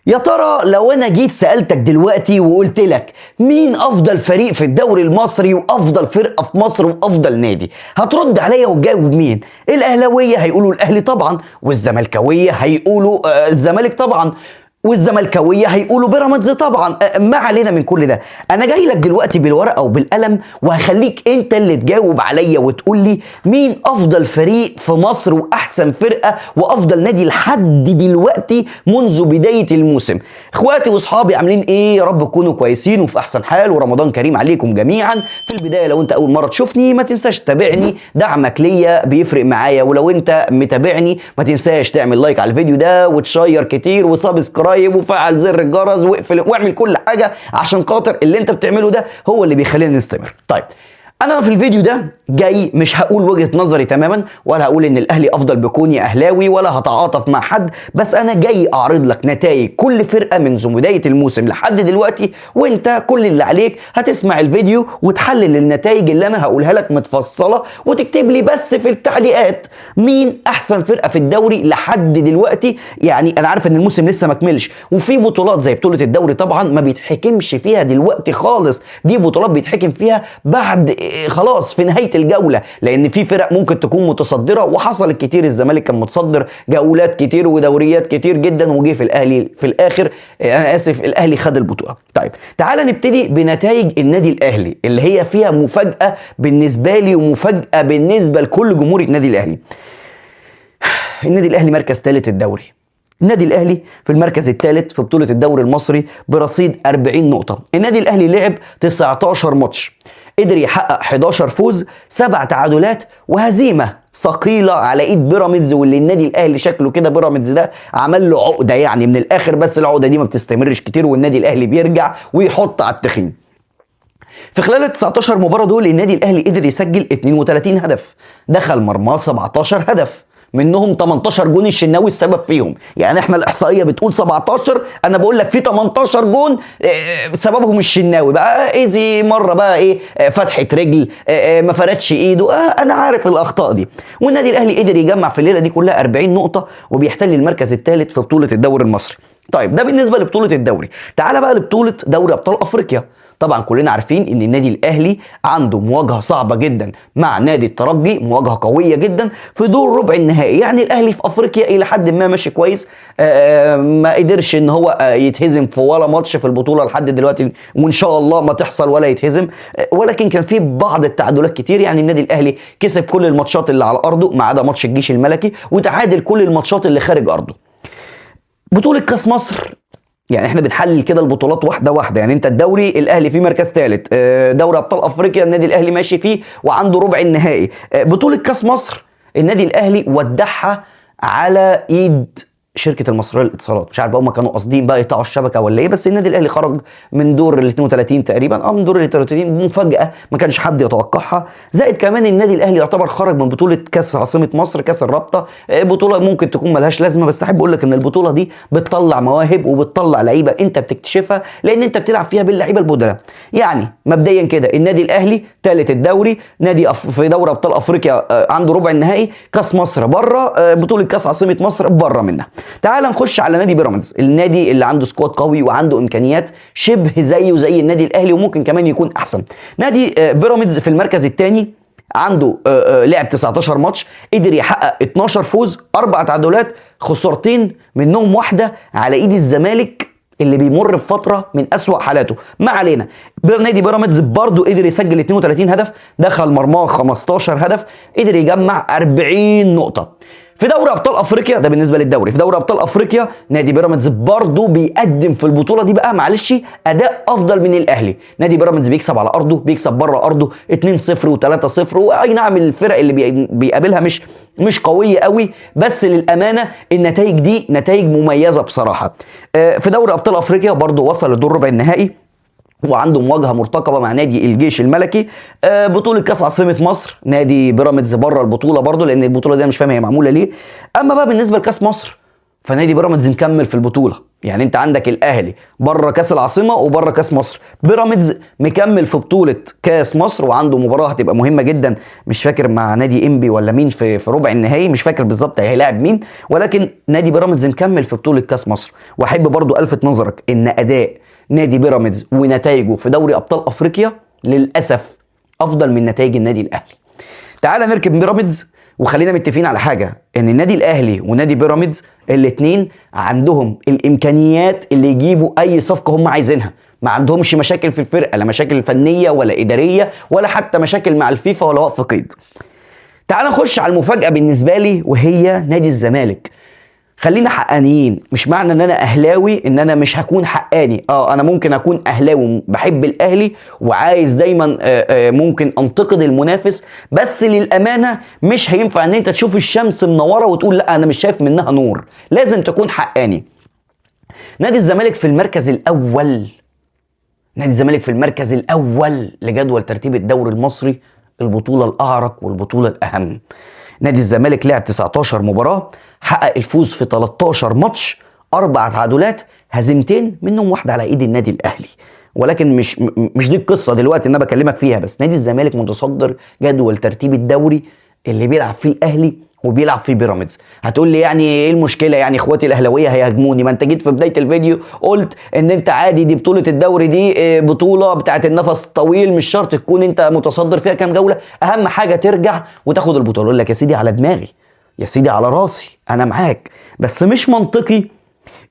يا ترى لو انا جيت سألتك دلوقتي وقلت لك مين افضل فريق في الدوري المصري وافضل فرقة في مصر وافضل نادي، هترد عليا وتجاوب مين؟ الاهلاوية هيقولوا الاهلي طبعا، والزملكاوية هيقولوا الزمالك طبعا، والزملكاويه هيقولوا بيراميدز طبعا. ما علينا من كل ده، انا جاي لك دلوقتي بالورقه وبالقلم وهخليك انت اللي تجاوب عليا وتقول لي مين افضل فريق في مصر واحسن فرقه وافضل نادي لحد دلوقتي منذ بدايه الموسم. اخواتي واصحابي عاملين ايه؟ يا رب تكونوا كويسين وفي احسن حال، ورمضان كريم عليكم جميعا. في البدايه لو انت اول مره تشوفني ما تنساش تتابعني، دعمك ليا بيفرق معايا، ولو انت متابعني ما تنساش تعمل لايك على الفيديو ده وتشير كتير وسبسكرايب وفعل زر الجرس واقفل واعمل كل حاجه عشان خاطر اللي انت بتعمله ده هو اللي بيخلينا نستمر. طيب انا في الفيديو ده جاي مش هقول وجهة نظري تماما، ولا هقول ان الاهلي افضل بكوني اهلاوي، ولا هتعاطف مع حد، بس انا جاي اعرض لك نتائج كل فرقة منذ بداية الموسم لحد دلوقتي، وانت كل اللي عليك هتسمع الفيديو وتحلل النتائج اللي انا هقولها لك متفصلة، وتكتب لي بس في التعليقات مين احسن فرقة في الدوري لحد دلوقتي. يعني انا عارف ان الموسم لسه ما كملش، وفي بطولات زي بطولة الدوري طبعا ما بيتحكمش فيها دلوقتي خالص، دي بطولات بيتحكم فيها بعد خلاص في نهايه الجوله، لان في فرق ممكن تكون متصدره، وحصلت كتير. الزمالك كان متصدر جولات كتير ودوريات كتير جدا، وجه في الاهلي في الاخر انا اسف الاهلي خد البطوله. طيب تعال نبتدي بنتائج النادي الاهلي اللي هي فيها مفاجاه بالنسبه لي ومفاجاه بالنسبه لكل جمهور النادي الاهلي. النادي الاهلي مركز ثالث الدوري. النادي الاهلي في المركز الثالث في بطوله الدوري المصري برصيد 40 نقطه. النادي الاهلي لعب 19 ماتش، قدر يحقق 11 فوز 7 تعادلات وهزيمه ثقيله على ايد بيراميدز، واللي النادي الاهلي شكله كده بيراميدز ده عمل له عقده يعني من الاخر، بس العقده دي ما بتستمرش كتير والنادي الاهلي بيرجع ويحط على التخين. في خلال ال 19 مباراه دول النادي الاهلي قدر يسجل 32 هدف، دخل مرماه 17 هدف، منهم 18 جون الشناوي السبب فيهم. يعني احنا الاحصائيه بتقول 17، انا بقول لك في 18 جون سببهم الشناوي. بقى ايزي مره بقى ايه فتحه رجل ما فردش ايده، انا عارف الاخطاء دي. والنادي الاهلي قدر يجمع في الليله دي كلها 40 نقطه وبيحتل المركز الثالث في بطوله الدوري المصري. طيب ده بالنسبه لبطوله الدوري. تعال بقى لبطوله دوري ابطال افريقيا. طبعا كلنا عارفين ان النادي الاهلي عنده مواجهه صعبه جدا مع نادي الترجي، مواجهه قويه جدا في دور ربع النهائي. يعني الاهلي في افريقيا الى حد ما ماشي كويس، ما قدرش ان هو يتهزم في ولا ماتش في البطوله لحد دلوقتي، وان شاء الله ما تحصل ولا يتهزم، ولكن كان في بعض التعادلات كتير. يعني النادي الاهلي كسب كل الماتشات اللي على ارضه ما عدا ماتش الجيش الملكي، وتعادل كل الماتشات اللي خارج ارضه. بطوله كاس مصر، يعني احنا بنحلل كده البطولات واحده واحده. يعني انت الدوري الاهلي فيه مركز ثالث، دوري ابطال افريقيا النادي الاهلي ماشي فيه وعنده ربع النهائي. بطوله كاس مصر النادي الاهلي ودعها على ايد شركه المصريه للاتصالات. مش عارف هم كانوا قاصدين بقى يقطعوا الشبكه ولا ايه، بس النادي الاهلي خرج من دور ال 32 تقريبا، من دور ال 32 مفاجاه ما كانش حد يتوقعها. زائد كمان النادي الاهلي يعتبر خرج من بطوله كاس عاصمه مصر، كاس الرابطه، بطوله ممكن تكون ملهاش لازمه، بس احب اقول لك ان البطوله دي بتطلع مواهب وبتطلع لعيبه انت بتكتشفها لان انت بتلعب فيها باللعيبه البدلاء. يعني مبدئيا كده النادي الاهلي ثالث الدوري، نادي في دوري ابطال افريقيا عنده ربع النهائي، كاس مصر بره، بطوله كاس عاصمه مصر بره منها. تعال نخش على نادي بيراميدز، النادي اللي عنده سكواد قوي وعنده امكانيات شبه زيه زي النادي الاهلي وممكن كمان يكون احسن. نادي بيراميدز في المركز الثاني عنده لعب 19 ماتش، قدر يحقق 12 فوز 4 تعادلات، خسارتين منهم واحده على ايد الزمالك اللي بيمر بفتره من اسوأ حالاته. ما علينا، نادي بيراميدز برضه قدر يسجل 32 هدف، دخل مرماه 15 هدف، قدر يجمع 40 نقطه. في دوري ابطال افريقيا ده بالنسبه للدوري، في دوري ابطال افريقيا نادي بيراميدز برضه بيقدم في البطوله دي بقى معلش اداء افضل من الاهلي. نادي بيراميدز بيكسب على ارضه، بيكسب بره ارضه 2-0 و3-0، واي نعم الفرق اللي بيقابلها مش قويه قوي، بس للامانه النتائج دي نتائج مميزه بصراحه. في دوري ابطال افريقيا برضه وصل لدور ربع النهائي وعنده مواجهه مرتقبه مع نادي الجيش الملكي. بطوله كاس عاصمه مصر نادي بيراميدز بره البطوله برضه، لان البطوله دي مش فاهم هي معموله ليه. اما بقى بالنسبه لكاس مصر فنادي بيراميدز مكمل في البطوله. يعني انت عندك الاهلي بره كاس العاصمه وبره كاس مصر، بيراميدز مكمل في بطوله كاس مصر وعنده مباراه هتبقى مهمه جدا، مش فاكر مع نادي انبي ولا مين في ربع النهائي، مش فاكر بالظبط هيلاعب مين، ولكن نادي بيراميدز مكمل في بطوله كاس مصر. واحب برضو الفت نظرك ان اداء نادي بيراميدز ونتائجه في دوري ابطال افريقيا للاسف افضل من نتائج النادي الاهلي. تعال نركب بيراميدز وخلينا متفقين على حاجه، ان النادي الاهلي ونادي بيراميدز الاثنين عندهم الامكانيات اللي يجيبوا اي صفقه هم عايزينها، ما عندهمش مشاكل في الفرقه، لا مشاكل فنيه ولا اداريه ولا حتى مشاكل مع الفيفا ولا وقف قيد. تعال نخش على المفاجاه بالنسبه لي وهي نادي الزمالك. خلينا حقانيين، مش معنى ان انا اهلاوي ان انا مش هكون حقاني. انا ممكن اكون اهلاوي بحب الاهلي وعايز دايما ممكن انتقد المنافس، بس للامانه مش هينفع ان انت تشوف الشمس منوره وتقول لا انا مش شايف منها نور، لازم تكون حقاني. نادي الزمالك في المركز الاول، نادي الزمالك في المركز الاول لجدول ترتيب الدوري المصري، البطوله الاعرق والبطوله الاهم. نادي الزمالك لعب 19 مباراه، حقق الفوز في 13 ماتش، 4 تعادلات، هزيمتين منهم واحده على ايد النادي الاهلي. ولكن مش دي القصه دلوقتي اللي انا بكلمك فيها، بس نادي الزمالك متصدر جدول ترتيب الدوري اللي بيلعب فيه الاهلي وبيلعب فيه بيراميدز. هتقول لي يعني ايه المشكله؟ يعني اخواتي الاهلاويه هيهاجموني، ما انت جيت في بدايه الفيديو قلت ان انت عادي، دي بطوله الدوري، دي بطوله بتاعت النفس الطويل، مش شرط تكون انت متصدر فيها كام جوله، اهم حاجه ترجع وتاخد البطوله. اقول لك يا سيدي على دماغي، يا سيدي على راسي، انا معاك، بس مش منطقي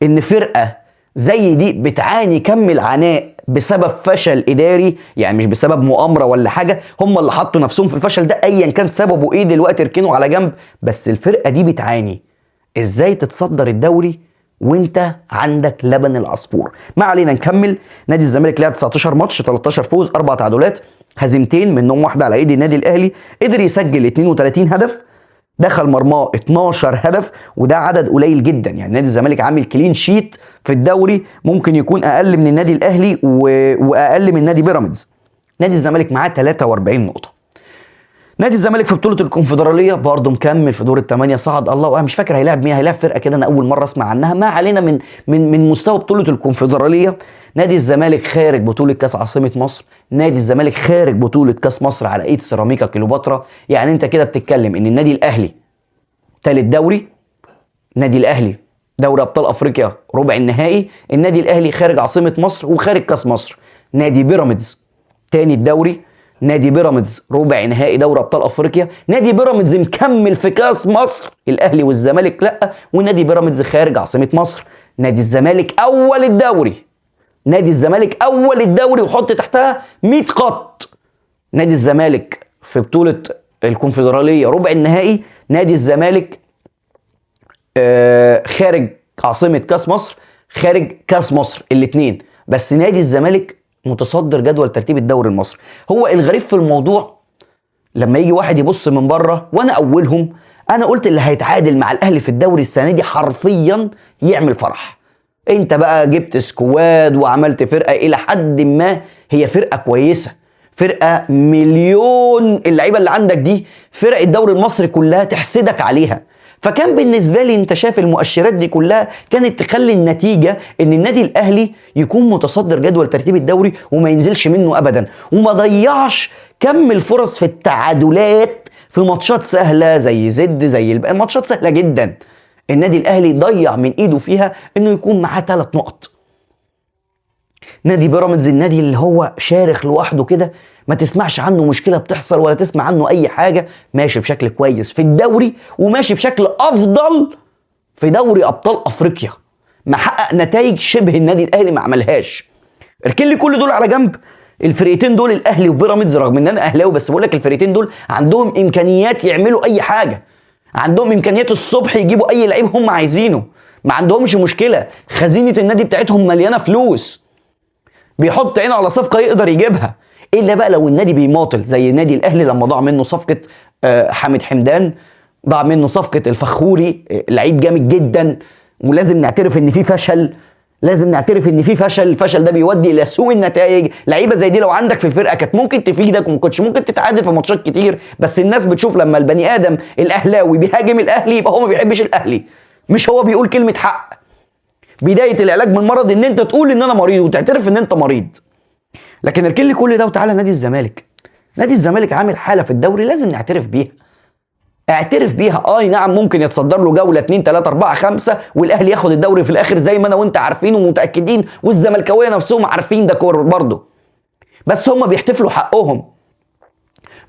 ان فرقه زي دي بتعاني كم العناء بسبب فشل اداري، يعني مش بسبب مؤامره ولا حاجه، هم اللي حطوا نفسهم في الفشل ده، ايا كان سببه ايه دلوقتي اركنه على جنب، بس الفرقه دي بتعاني. ازاي تتصدر الدوري وانت عندك لبن العصفور؟ ما علينا، نكمل. نادي الزمالك لعب 19 ماتش، 13 فوز، 4 تعادلات، هزيمتين منهم واحده على ايد النادي الاهلي، قدر يسجل 32 هدف، دخل مرماه 12 هدف، وده عدد قليل جدا. يعني نادي الزمالك عامل كلين شيت في الدوري ممكن يكون اقل من النادي الاهلي واقل من نادي بيراميدز. نادي الزمالك معاه 43 نقطه. نادي الزمالك في بطوله الكونفدراليه برضه مكمل في دور الثمانيه، صعد الله، مش فاكر هيلاعب مين، هيلاعب فرقه كده انا اول مره اسمع عنها. ما علينا من مستوى بطوله الكونفدراليه. نادي الزمالك خارج بطوله كاس عاصمه مصر، نادي الزمالك خارج بطوله كاس مصر على ايد سيراميكا كليوباترا. يعني انت كده بتتكلم ان النادي الاهلي ثالث دوري، النادي الاهلي دوري ابطال افريقيا ربع النهائي، النادي الاهلي خارج عاصمه مصر وخارج كاس مصر. نادي بيراميدز تاني الدوري، نادي بيراميدز ربع نهائي دوري ابطال افريقيا، نادي بيراميدز مكمل في كاس مصر، الاهلي والزمالك لا، ونادي بيراميدز خارج عاصمه مصر. نادي الزمالك اول الدوري، نادي الزمالك اول الدوري وحط تحتها 100 خط. نادي الزمالك في بطوله الكونفدراليه ربع النهائي، نادي الزمالك خارج عاصمه كاس مصر، خارج كاس مصر الاثنين، بس نادي الزمالك متصدر جدول ترتيب الدوري المصري. هو الغريب في الموضوع لما يجي واحد يبص من بره، وانا اولهم، انا قلت اللي هيتعادل مع الاهلي في الدوري السنه دي حرفيا يعمل فرح. انت بقى جبت سكواد وعملت فرقه الى حد ما هي فرقه كويسه، فرقه مليون، اللعيبه اللي عندك دي فرق الدوري المصري كلها تحسدك عليها. فكان بالنسبه لي انت شايف المؤشرات دي كلها كانت تخلي النتيجه ان النادي الاهلي يكون متصدر جدول ترتيب الدوري وما ينزلش منه ابدا، وما ضيعش كم الفرص في التعادلات في ماتشات سهله زي زد، زي ماتشات سهله جدا النادي الاهلي ضيع من ايده فيها انه يكون معاه 3 نقط. نادي بيراميدز النادي اللي هو شارخ لوحده كده، ما تسمعش عنه مشكله بتحصل ولا تسمع عنه اي حاجه، ماشي بشكل كويس في الدوري وماشي بشكل افضل في دوري ابطال افريقيا، محقق نتائج شبه النادي الاهلي ما عملهاش. اركن لي كل دول على جنب، الفرقتين دول الاهلي وبيراميدز، رغم ان انا اهلاوي بس بقول لك الفرقتين دول عندهم امكانيات يعملوا اي حاجه، عندهم امكانيات الصبح يجيبوا اي لعيب هم عايزينه، ما عندهمش مشكله، خزينه النادي بتاعتهم مليانه فلوس، بيحط عينه على صفقه يقدر يجيبها. الا بقى لو النادي بيماطل زي النادي الاهلي لما ضاع منه صفقه حامد حمدان، ضاع منه صفقه الفخوري، لعيب جامد جدا، ولازم نعترف ان في فشل، لازم نعترف ان في فشل، الفشل ده بيودي الى سوء النتائج. لعيبه زي دي لو عندك في الفرقه كانت ممكن تفيدك وما كنتش ممكن تتعادل في ماتشات كتير، بس الناس بتشوف لما البني ادم الاهلاوي بيهاجم الاهلي يبقى هو ما بيحبش الاهلي، مش هو بيقول كلمه حق. بدايه العلاج من المرض ان انت تقول ان انا مريض وتعترف ان انت مريض. لكن اركن لي كل ده وتعالى نادي الزمالك. نادي الزمالك عامل حاله في الدوري لازم نعترف بيها. اعترف بيها. اي نعم ممكن يتصدر له جوله 2 3 4 5 والاهلي ياخد الدوري في الاخر زي ما انا وانت عارفين ومتاكدين، والزملكاويه نفسهم عارفين ده كور برضه. بس هم بيحتفلوا حقهم.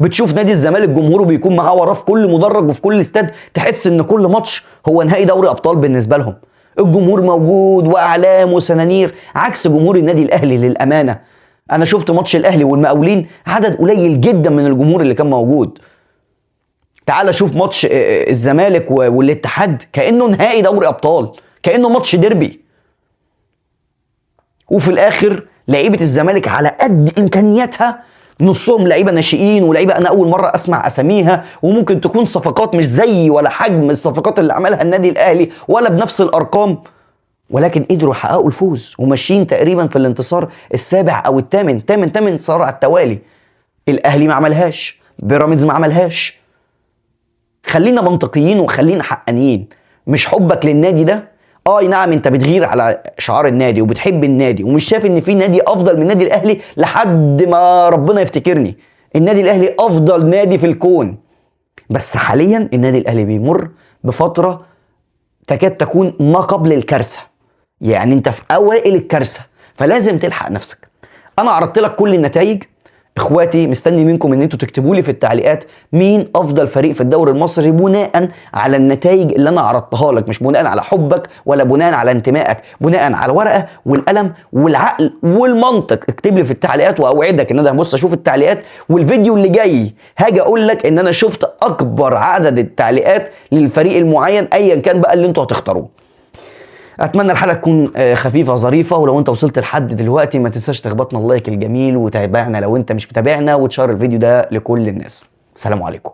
بتشوف نادي الزمالك جمهوره بيكون معاه وراه في كل مدرج وفي كل استاد، تحس ان كل ماتش هو نهائي دوري ابطال بالنسبه لهم. الجمهور موجود واعلام وسنانير، عكس جمهور النادي الاهلي للامانه. انا شفت ماتش الاهلي والمقاولين عدد قليل جدا من الجمهور اللي كان موجود. تعال شوف ماتش الزمالك والاتحاد كانه نهائي دوري ابطال، كانه ماتش ديربي. وفي الاخر لعيبه الزمالك على قد امكانياتها، نصهم لعيبه ناشئين ولعيبه انا اول مره اسمع اساميها، وممكن تكون صفقات مش زي ولا حجم الصفقات اللي عملها النادي الاهلي ولا بنفس الارقام، ولكن قدروا يحققوا الفوز وماشيين تقريبا في الانتصار السابع او الثامن، ثامن انتصار على التوالي. الاهلي ما عملهاش، بيراميدز ما عملهاش. خلينا منطقيين وخلينا حقانيين. مش حبك للنادي ده، نعم انت بتغير على شعار النادي وبتحب النادي ومش شايف ان في نادي افضل من النادي الاهلي لحد ما ربنا يفتكرني. النادي الاهلي افضل نادي في الكون، بس حاليا النادي الاهلي بيمر بفتره تكاد تكون ما قبل الكارثه. يعني انت في اوائل الكارثه، فلازم تلحق نفسك. انا عرضت لك كل النتائج. اخواتي مستني منكم ان انتوا تكتبوا لي في التعليقات مين افضل فريق في الدوري المصري بناء على النتائج اللي انا عرضتها لك، مش بناء على حبك ولا بناء على انتمائك، بناء على الورقه والقلم والعقل والمنطق. اكتب لي في التعليقات واوعدك ان انا هبص اشوف التعليقات، والفيديو اللي جاي هاجي اقول لك ان انا شفت اكبر عدد التعليقات للفريق المعين ايا كان بقى اللي انتوا هتختاروه. اتمنى الحلقه تكون خفيفه ظريفه، ولو انت وصلت لحد دلوقتي ما تنساش تخبطنا اللايك الجميل وتابعنا لو انت مش متابعنا، وتشير الفيديو ده لكل الناس. سلام عليكم.